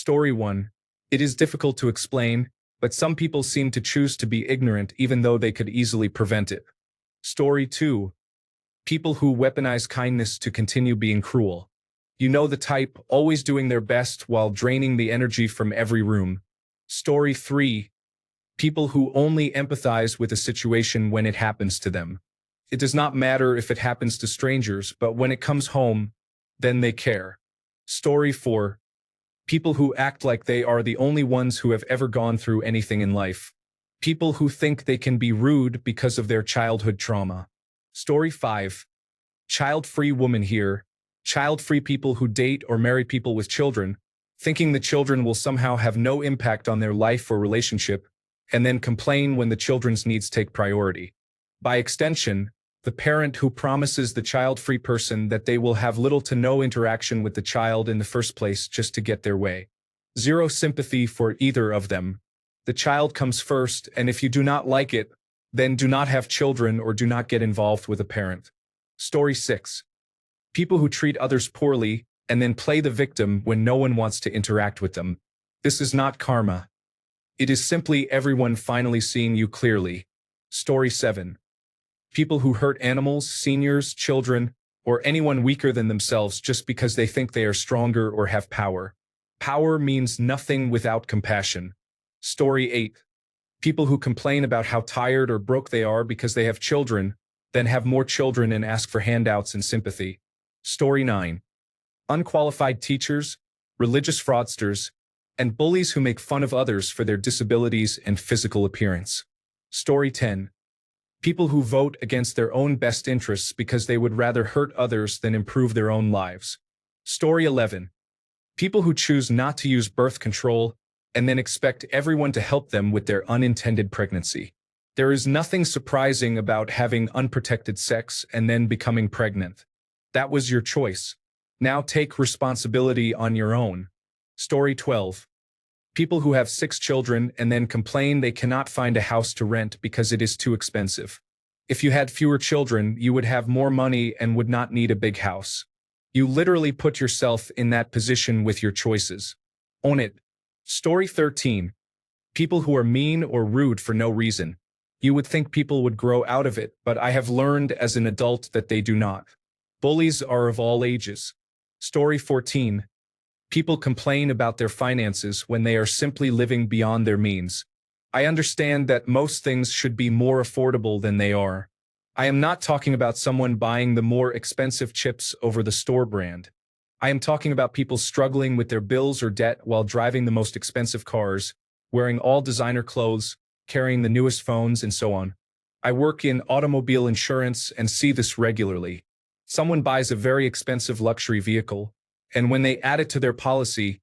Story 1. It is difficult to explain, but some people seem to choose to be ignorant even though they could easily prevent it. Story 2. People who weaponize kindness to continue being cruel. You know the type, always doing their best while draining the energy from every room. Story 3. People who only empathize with a situation when it happens to them. It does not matter if it happens to strangers, but when it comes home, then they care. Story 4. People who act like they are the only ones who have ever gone through anything in life. People who think they can be rude because of their childhood trauma. Story 5. Child-free woman here. Child-free people who date or marry people with children, thinking the children will somehow have no impact on their life or relationship, and then complain when the children's needs take priority. By extension, the parent who promises the child-free person that they will have little to no interaction with the child in the first place just to get their way. Zero sympathy for either of them. The child comes first, and if you do not like it, then do not have children or do not get involved with a parent. Story 6. People who treat others poorly and then play the victim when no one wants to interact with them. This is not karma. It is simply everyone finally seeing you clearly. Story 7. People who hurt animals, seniors, children, or anyone weaker than themselves just because they think they are stronger or have power. Power means nothing without compassion. Story 8. People who complain about how tired or broke they are because they have children, then have more children and ask for handouts and sympathy. Story 9. Unqualified teachers, religious fraudsters, and bullies who make fun of others for their disabilities and physical appearance. Story 10. People who vote against their own best interests because they would rather hurt others than improve their own lives. Story 11. People who choose not to use birth control and then expect everyone to help them with their unintended pregnancy. There is nothing surprising about having unprotected sex and then becoming pregnant. That was your choice. Now take responsibility on your own. Story 12. People who have 6 children and then complain they cannot find a house to rent because it is too expensive. If you had fewer children, you would have more money and would not need a big house. You literally put yourself in that position with your choices. Own it. Story 13. People who are mean or rude for no reason. You would think people would grow out of it, but I have learned as an adult that they do not. Bullies are of all ages. Story 14. People complain about their finances when they are simply living beyond their means. I understand that most things should be more affordable than they are. I am not talking about someone buying the more expensive chips over the store brand. I am talking about people struggling with their bills or debt while driving the most expensive cars, wearing all designer clothes, carrying the newest phones, and so on. I work in automobile insurance and see this regularly. Someone buys a very expensive luxury vehicle, and when they add it to their policy,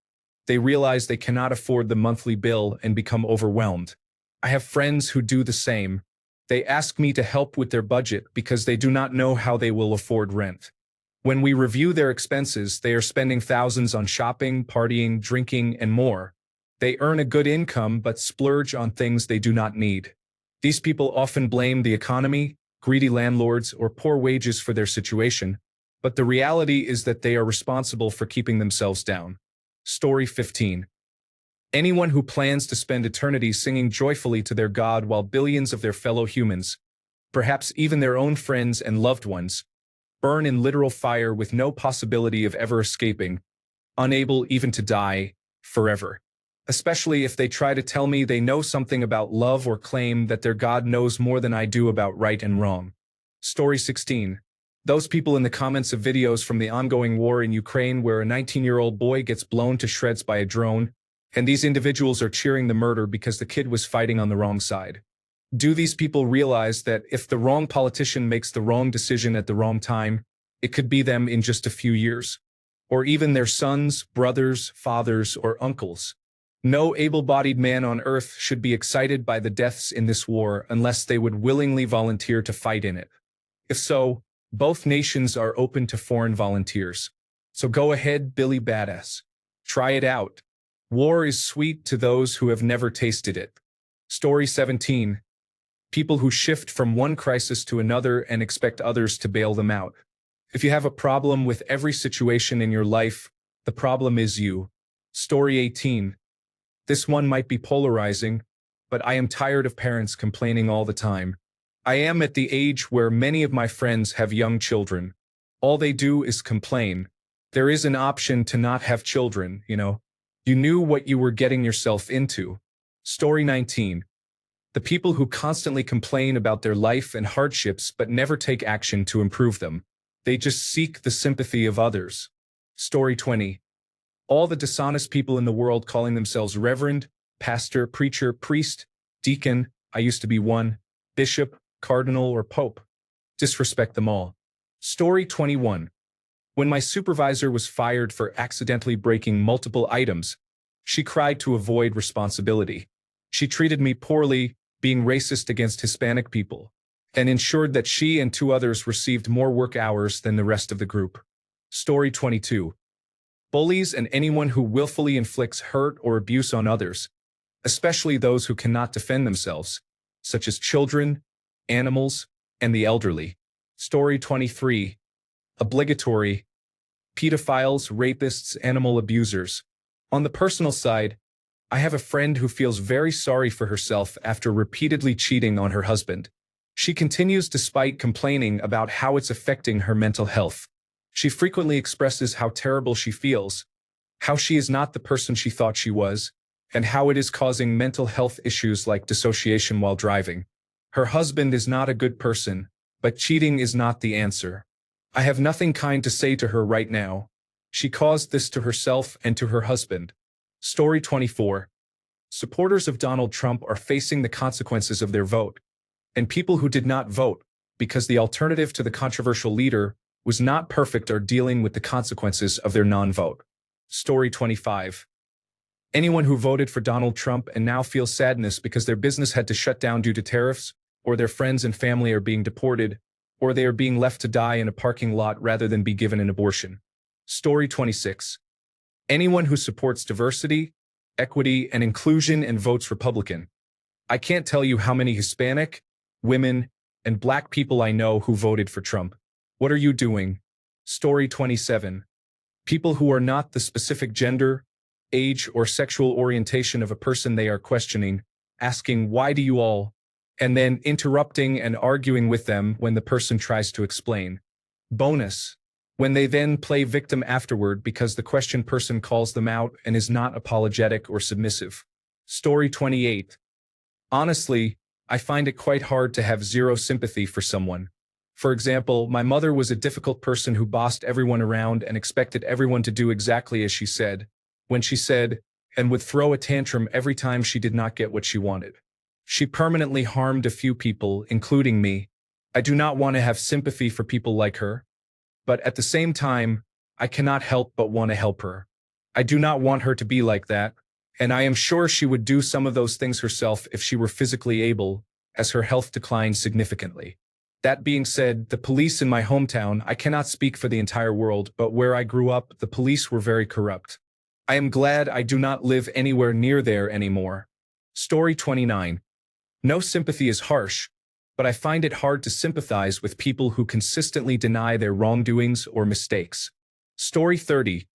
they realize they cannot afford the monthly bill and become overwhelmed. I have friends who do the same. They ask me to help with their budget because they do not know how they will afford rent. When we review their expenses, they are spending thousands on shopping, partying, drinking, and more. They earn a good income but splurge on things they do not need. These people often blame the economy, greedy landlords, or poor wages for their situation. But the reality is that they are responsible for keeping themselves down. Story 15. Anyone who plans to spend eternity singing joyfully to their God while billions of their fellow humans, perhaps even their own friends and loved ones, burn in literal fire with no possibility of ever escaping, unable even to die, forever. Especially if they try to tell me they know something about love or claim that their God knows more than I do about right and wrong. Story 16. Those people in the comments of videos from the ongoing war in Ukraine where a 19-year-old boy gets blown to shreds by a drone, and these individuals are cheering the murder because the kid was fighting on the wrong side. Do these people realize that if the wrong politician makes the wrong decision at the wrong time, it could be them in just a few years? Or even their sons, brothers, fathers, or uncles? No able-bodied man on earth should be excited by the deaths in this war unless they would willingly volunteer to fight in it. If so, both nations are open to foreign volunteers. So go ahead, Billy Badass. Try it out. War is sweet to those who have never tasted it. Story 17. People who shift from one crisis to another and expect others to bail them out. If you have a problem with every situation in your life, the problem is you. Story 18. This one might be polarizing, but I am tired of parents complaining all the time. I am at the age where many of my friends have young children. All they do is complain. There is an option to not have children, you know. You knew what you were getting yourself into. Story 19. The people who constantly complain about their life and hardships but never take action to improve them. They just seek the sympathy of others. Story 20. All the dishonest people in the world calling themselves reverend, pastor, preacher, priest, deacon, I used to be one, bishop, cardinal, or pope. Disrespect them all. Story 21. When my supervisor was fired for accidentally breaking multiple items, she cried to avoid responsibility. She treated me poorly, being racist against Hispanic people, and ensured that she and two others received more work hours than the rest of the group. Story 22. Bullies and anyone who willfully inflicts hurt or abuse on others, especially those who cannot defend themselves, such as children, animals, and the elderly. Story 23. Obligatory. Pedophiles, rapists, animal abusers. On the personal side, I have a friend who feels very sorry for herself after repeatedly cheating on her husband. She continues despite complaining about how it's affecting her mental health. She frequently expresses how terrible she feels, how she is not the person she thought she was, and how it is causing mental health issues like dissociation while driving. Her husband is not a good person, but cheating is not the answer. I have nothing kind to say to her right now. She caused this to herself and to her husband. Story 24. Supporters of Donald Trump are facing the consequences of their vote, and people who did not vote because the alternative to the controversial leader was not perfect are dealing with the consequences of their non-vote. Story 25. Anyone who voted for Donald Trump and now feels sadness because their business had to shut down due to tariffs, or their friends and family are being deported, or they are being left to die in a parking lot rather than be given an abortion. Story 26. Anyone who supports diversity, equity, and inclusion and votes Republican. I can't tell you how many Hispanic, women, and Black people I know who voted for Trump. What are you doing? Story 27. People who are not the specific gender, age, or sexual orientation of a person they are questioning, asking why do you all, and then interrupting and arguing with them when the person tries to explain. Bonus. When they then play victim afterward because the questioned person calls them out and is not apologetic or submissive. Story 28. Honestly, I find it quite hard to have zero sympathy for someone. For example, my mother was a difficult person who bossed everyone around and expected everyone to do exactly as she said, when she said, and would throw a tantrum every time she did not get what she wanted. She permanently harmed a few people, including me. I do not want to have sympathy for people like her. But at the same time, I cannot help but want to help her. I do not want her to be like that, and I am sure she would do some of those things herself if she were physically able, as her health declined significantly. That being said, the police in my hometown, I cannot speak for the entire world, but where I grew up, the police were very corrupt. I am glad I do not live anywhere near there anymore. Story 29. No sympathy is harsh, but I find it hard to sympathize with people who consistently deny their wrongdoings or mistakes. Story 30.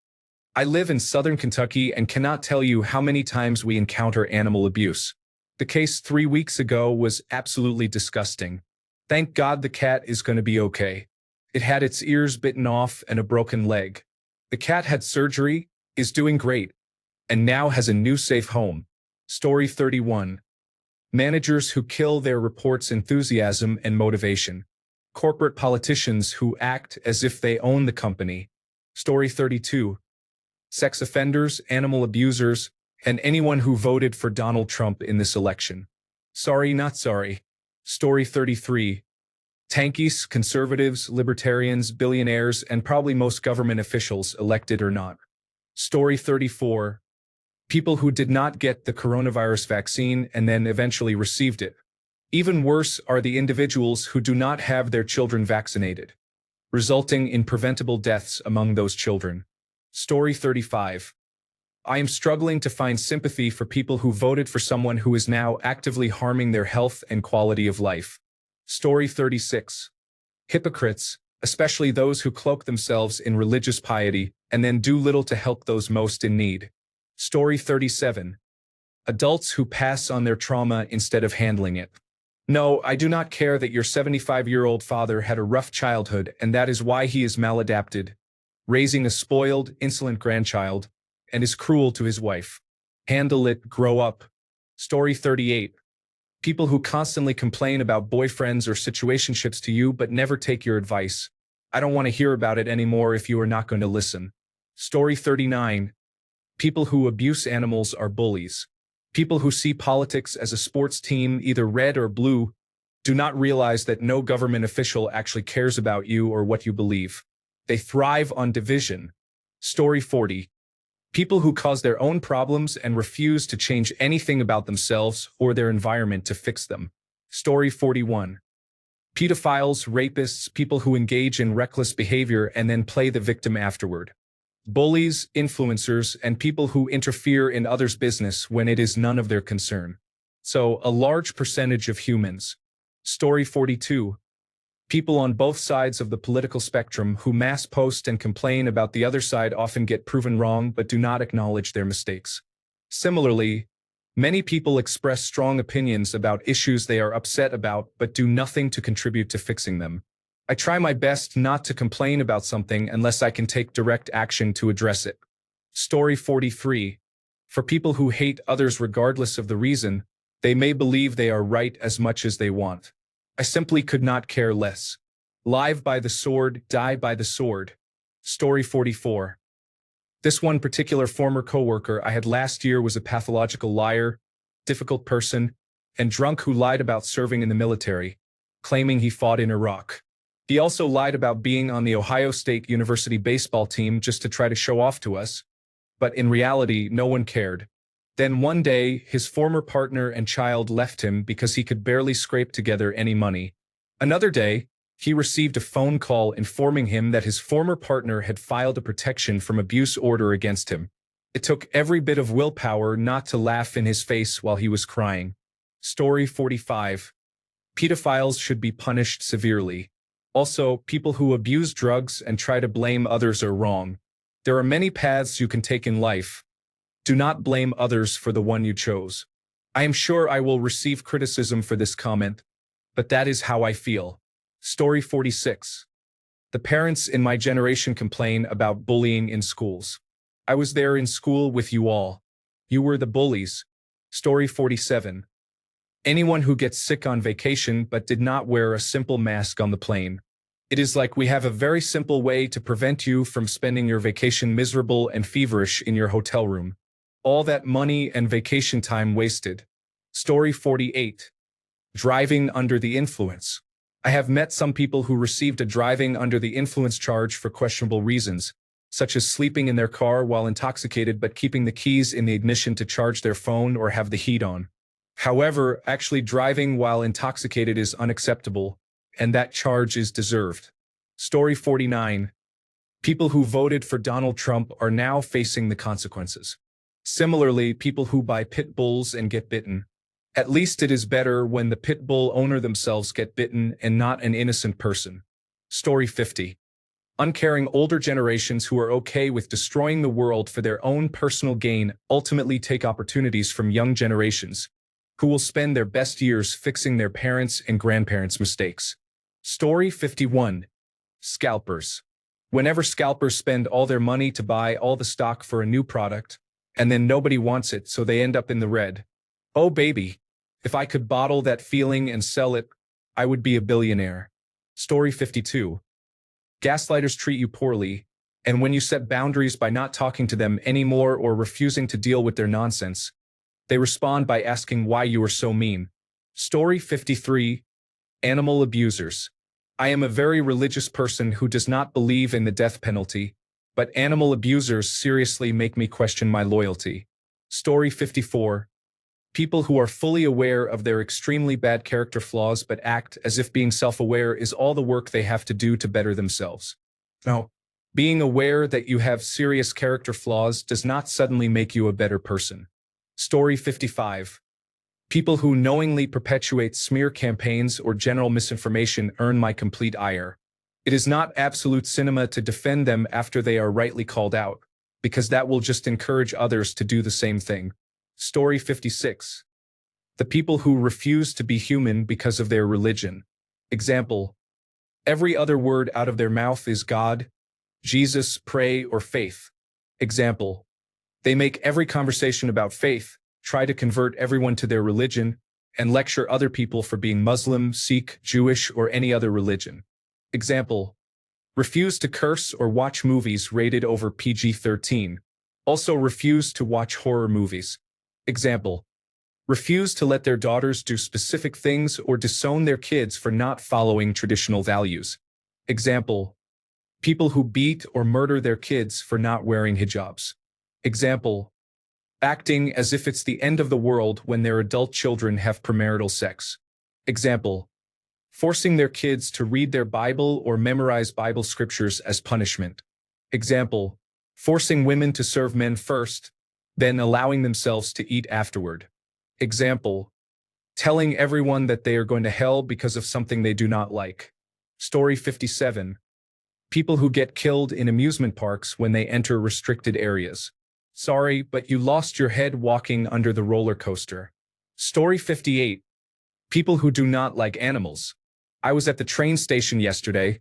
I live in southern Kentucky and cannot tell you how many times we encounter animal abuse. The case 3 weeks ago was absolutely disgusting. Thank God the cat is going to be okay. It had its ears bitten off and a broken leg. The cat had surgery, is doing great, and now has a new safe home. Story 31. Managers who kill their reports' enthusiasm and motivation. Corporate politicians who act as if they own the company. Story 32. Sex offenders, animal abusers, and anyone who voted for Donald Trump in this election. Sorry, not sorry. Story 33. Tankies, conservatives, libertarians, billionaires, and probably most government officials, elected or not. Story 34. People who did not get the coronavirus vaccine and then eventually received it. Even worse are the individuals who do not have their children vaccinated, resulting in preventable deaths among those children. Story 35. I am struggling to find sympathy for people who voted for someone who is now actively harming their health and quality of life. Story 36. Hypocrites, especially those who cloak themselves in religious piety and then do little to help those most in need. Story 37. Adults who pass on their trauma instead of handling it. No, I do not care that your 75-year-old father had a rough childhood and that is why he is maladapted, raising a spoiled, insolent grandchild, and is cruel to his wife. Handle it, grow up. Story 38. People who constantly complain about boyfriends or situationships to you but never take your advice. I don't want to hear about it anymore if you are not going to listen. Story 39. People who abuse animals are bullies. People who see politics as a sports team, either red or blue, do not realize that no government official actually cares about you or what you believe. They thrive on division. Story 40. People who cause their own problems and refuse to change anything about themselves or their environment to fix them. Story 41. Pedophiles, rapists, people who engage in reckless behavior and then play the victim afterward. Bullies, influencers, and people who interfere in others' business when it is none of their concern. So, a large percentage of humans. Story 42. People on both sides of the political spectrum who mass post and complain about the other side often get proven wrong but do not acknowledge their mistakes. Similarly, many people express strong opinions about issues they are upset about but do nothing to contribute to fixing them. I try my best not to complain about something unless I can take direct action to address it. Story 43. For people who hate others regardless of the reason, they may believe they are right as much as they want. I simply could not care less. Live by the sword, die by the sword. Story 44. This one particular former coworker I had last year was a pathological liar, difficult person, and drunk who lied about serving in the military, claiming he fought in Iraq. He also lied about being on the Ohio State University baseball team just to try to show off to us, but in reality, no one cared. Then one day, his former partner and child left him because he could barely scrape together any money. Another day, he received a phone call informing him that his former partner had filed a protection from abuse order against him. It took every bit of willpower not to laugh in his face while he was crying. Story 45. Pedophiles should be punished severely. Also, people who abuse drugs and try to blame others are wrong. There are many paths you can take in life. Do not blame others for the one you chose. I am sure I will receive criticism for this comment, but that is how I feel. Story 46. The parents in my generation complain about bullying in schools. I was there in school with you all. You were the bullies. Story 47. Anyone who gets sick on vacation but did not wear a simple mask on the plane. It is like we have a very simple way to prevent you from spending your vacation miserable and feverish in your hotel room. All that money and vacation time wasted. Story 48. Driving under the influence. I have met some people who received a driving under the influence charge for questionable reasons, such as sleeping in their car while intoxicated but keeping the keys in the ignition to charge their phone or have the heat on. However, actually driving while intoxicated is unacceptable, and that charge is deserved. Story 49. People who voted for Donald Trump are now facing the consequences. Similarly, people who buy pit bulls and get bitten. At least it is better when the pit bull owner themselves get bitten and not an innocent person. Story 50. Uncaring older generations who are okay with destroying the world for their own personal gain ultimately take opportunities from young generations, who will spend their best years fixing their parents' and grandparents' mistakes. Story 51. Scalpers. Whenever scalpers spend all their money to buy all the stock for a new product, and then nobody wants it, so they end up in the red. Oh baby, if I could bottle that feeling and sell it, I would be a billionaire. Story 52. Gaslighters treat you poorly, and when you set boundaries by not talking to them anymore or refusing to deal with their nonsense, they respond by asking why you are so mean. Story 53. Animal abusers. I am a very religious person who does not believe in the death penalty, but animal abusers seriously make me question my loyalty. Story 54. People who are fully aware of their extremely bad character flaws but act as if being self-aware is all the work they have to do to better themselves. No, being aware that you have serious character flaws does not suddenly make you a better person. Story 55. People who knowingly perpetuate smear campaigns or general misinformation earn my complete ire. It is not absolute cinema to defend them after they are rightly called out. because that will just encourage others to do the same thing. Story 56. The people who refuse to be human because of their religion. Example: every other word out of their mouth is God, Jesus, pray, or faith. Example: they make every conversation about faith, try to convert everyone to their religion, and lecture other people for being Muslim, Sikh, Jewish, or any other religion. Example: refuse to curse or watch movies rated over PG-13. Also refuse to watch horror movies. Example: refuse to let their daughters do specific things or disown their kids for not following traditional values. Example: people who beat or murder their kids for not wearing hijabs. Example: acting as if it's the end of the world when their adult children have premarital sex. Example: forcing their kids to read their Bible or memorize Bible scriptures as punishment. Example: forcing women to serve men first, then allowing themselves to eat afterward. Example: telling everyone that they are going to hell because of something they do not like. Story 57. People who get killed in amusement parks when they enter restricted areas. Sorry, but you lost your head walking under the roller coaster. Story 58. People who do not like animals. I was at the train station yesterday,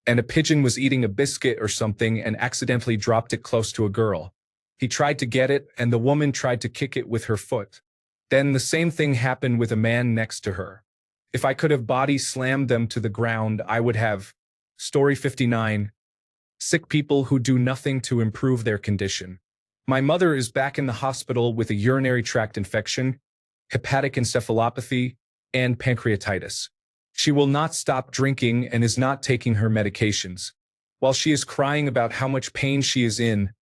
and a pigeon was eating a biscuit or something and accidentally dropped it close to a girl. He tried to get it, and the woman tried to kick it with her foot. Then the same thing happened with a man next to her. If I could have body slammed them to the ground, I would have. Story 59. Sick people who do nothing to improve their condition. My mother is back in the hospital with a urinary tract infection, hepatic encephalopathy, and pancreatitis. She will not stop drinking and is not taking her medications. While she is crying about how much pain she is in,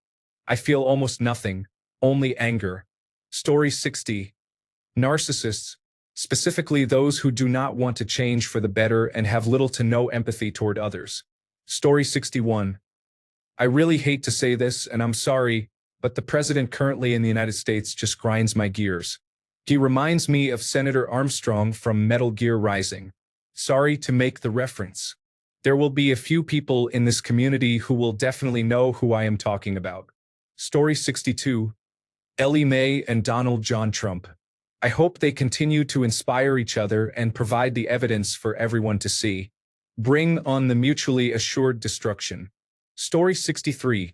I feel almost nothing, only anger. Story 60. Narcissists, specifically those who do not want to change for the better and have little to no empathy toward others. Story 61. I really hate to say this, and I'm sorry, but the president currently in the United States just grinds my gears. He reminds me of Senator Armstrong from Metal Gear Rising. Sorry to make the reference. There will be a few people in this community who will definitely know who I am talking about. Story 62. Ellie Mae and Donald John Trump. I hope they continue to inspire each other and provide the evidence for everyone to see. Bring on the mutually assured destruction. Story 63.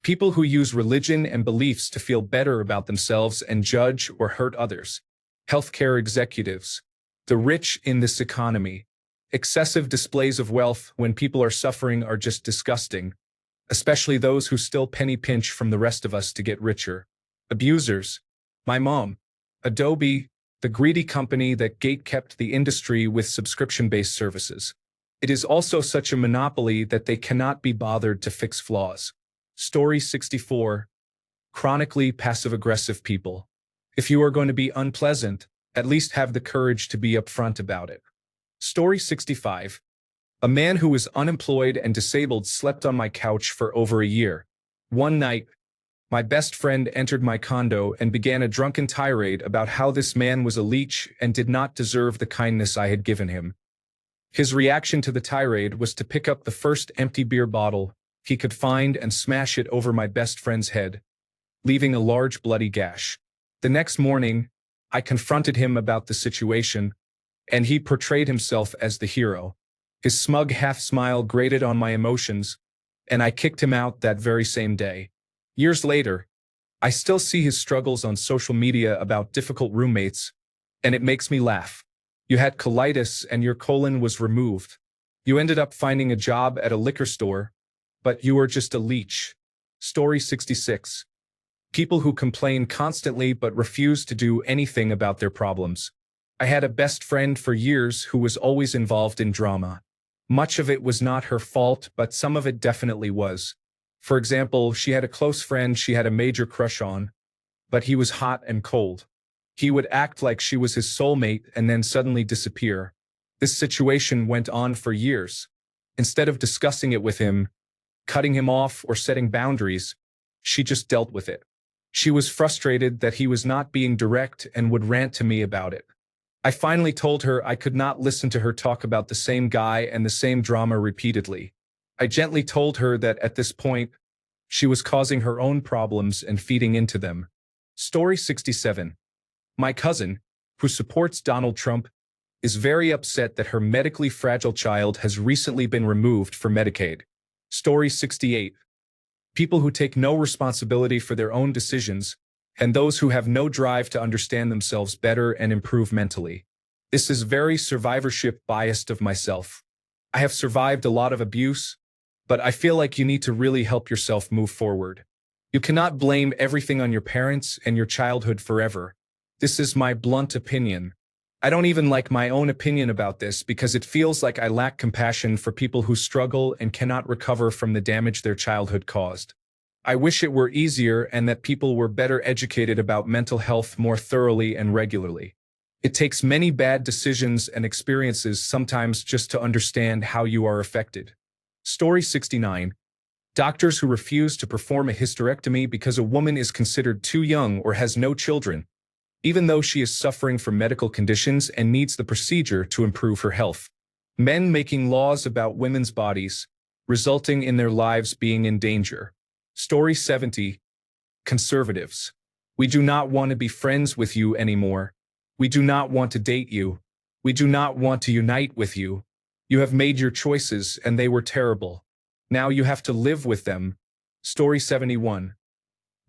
People who use religion and beliefs to feel better about themselves and judge or hurt others. Healthcare executives. The rich in this economy. Excessive displays of wealth when people are suffering are just disgusting, especially those who still penny pinch from the rest of us to get richer. Abusers. My mom. Adobe, the greedy company that gate-kept the industry with subscription-based services. It is also such a monopoly that they cannot be bothered to fix flaws. Story 64. Chronically passive-aggressive people. If you are going to be unpleasant, at least have the courage to be upfront about it. Story 65. A man who was unemployed and disabled slept on my couch for over a year. One night, my best friend entered my condo and began a drunken tirade about how this man was a leech and did not deserve the kindness I had given him. His reaction to the tirade was to pick up the first empty beer bottle he could find and smash it over my best friend's head, leaving a large bloody gash. The next morning, I confronted him about the situation, and he portrayed himself as the hero. His smug half-smile grated on my emotions, and I kicked him out that very same day. Years later, I still see his struggles on social media about difficult roommates, and it makes me laugh. You had colitis and your colon was removed. You ended up finding a job at a liquor store, but you were just a leech. Story 66. People who complain constantly but refuse to do anything about their problems. I had a best friend for years who was always involved in drama. Much of it was not her fault, but some of it definitely was. For example, she had a close friend she had a major crush on, but he was hot and cold. He would act like she was his soulmate and then suddenly disappear. This situation went on for years. Instead of discussing it with him, cutting him off, or setting boundaries, she just dealt with it. She was frustrated that he was not being direct and would rant to me about it. I finally told her I could not listen to her talk about the same guy and the same drama repeatedly. I gently told her that at this point, She was causing her own problems and feeding into them. Story 67. My cousin, who supports Donald Trump, is very upset that her medically fragile child has recently been removed for Medicaid. Story 68. People who take no responsibility for their own decisions, and those who have no drive to understand themselves better and improve mentally. This is very survivorship biased of myself. I have survived a lot of abuse, but I feel like you need to really help yourself move forward. You cannot blame everything on your parents and your childhood forever. This is my blunt opinion. I don't even like my own opinion about this because it feels like I lack compassion for people who struggle and cannot recover from the damage their childhood caused. I wish it were easier and that people were better educated about mental health more thoroughly and regularly. It takes many bad decisions and experiences sometimes just to understand how you are affected. Story 69. Doctors who refuse to perform a hysterectomy because a woman is considered too young or has no children, even though she is suffering from medical conditions and needs the procedure to improve her health. Men making laws about women's bodies, resulting in their lives being in danger. Story 70. Conservatives. We do not want to be friends with you anymore. We do not want to date you. We do not want to unite with you. You have made your choices and they were terrible. Now you have to live with them. Story 71.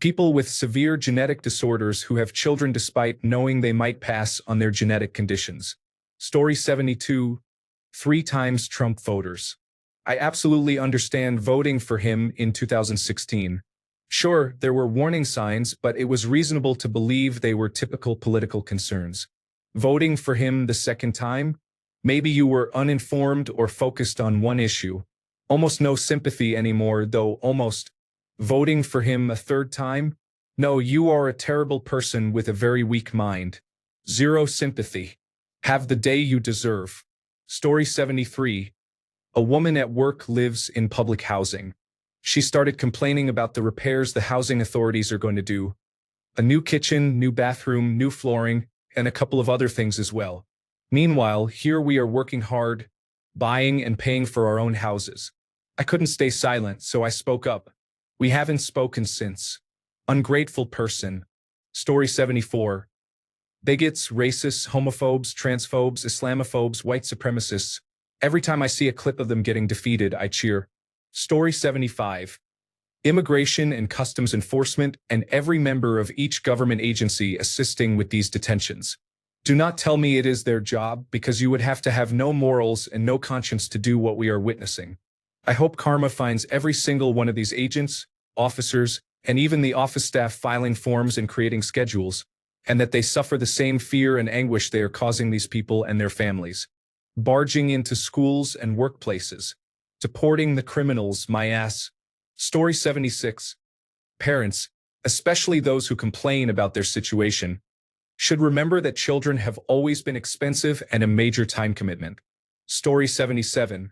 People with severe genetic disorders who have children despite knowing they might pass on their genetic conditions. Story 72. 3 times Trump voters. I absolutely understand voting for him in 2016. Sure, there were warning signs, but it was reasonable to believe they were typical political concerns. Voting for him the second time? Maybe you were uninformed or focused on one issue. Almost no sympathy anymore, though almost. Voting for him a third time? No, you are a terrible person with a very weak mind. 0 sympathy. Have the day you deserve. Story 73. A woman at work lives in public housing. She started complaining about the repairs the housing authorities are going to do. A new kitchen, new bathroom, new flooring, and a couple of other things as well. Meanwhile, here we are working hard, buying and paying for our own houses. I couldn't stay silent, so I spoke up. We haven't spoken since. Ungrateful person. Story 74. Bigots, racists, homophobes, transphobes, Islamophobes, white supremacists. Every time I see a clip of them getting defeated, I cheer. Story 75. Immigration and Customs Enforcement and every member of each government agency assisting with these detentions. Do not tell me it is their job, because you would have to have no morals and no conscience to do what we are witnessing. I hope karma finds every single one of these agents, officers, and even the office staff filing forms and creating schedules, and that they suffer the same fear and anguish they are causing these people and their families. Barging into schools and workplaces. Deporting the criminals, my ass. Story 76. Parents, especially those who complain about their situation, should remember that children have always been expensive and a major time commitment. Story 77.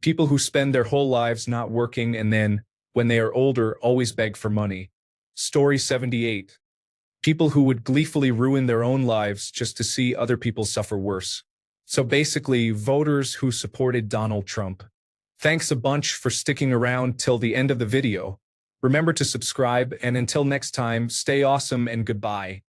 People who spend their whole lives not working and then, when they are older, always beg for money. Story 78. People who would gleefully ruin their own lives just to see other people suffer worse. So basically, voters who supported Donald Trump. Thanks a bunch for sticking around till the end of the video. Remember to subscribe, and until next time, stay awesome and goodbye.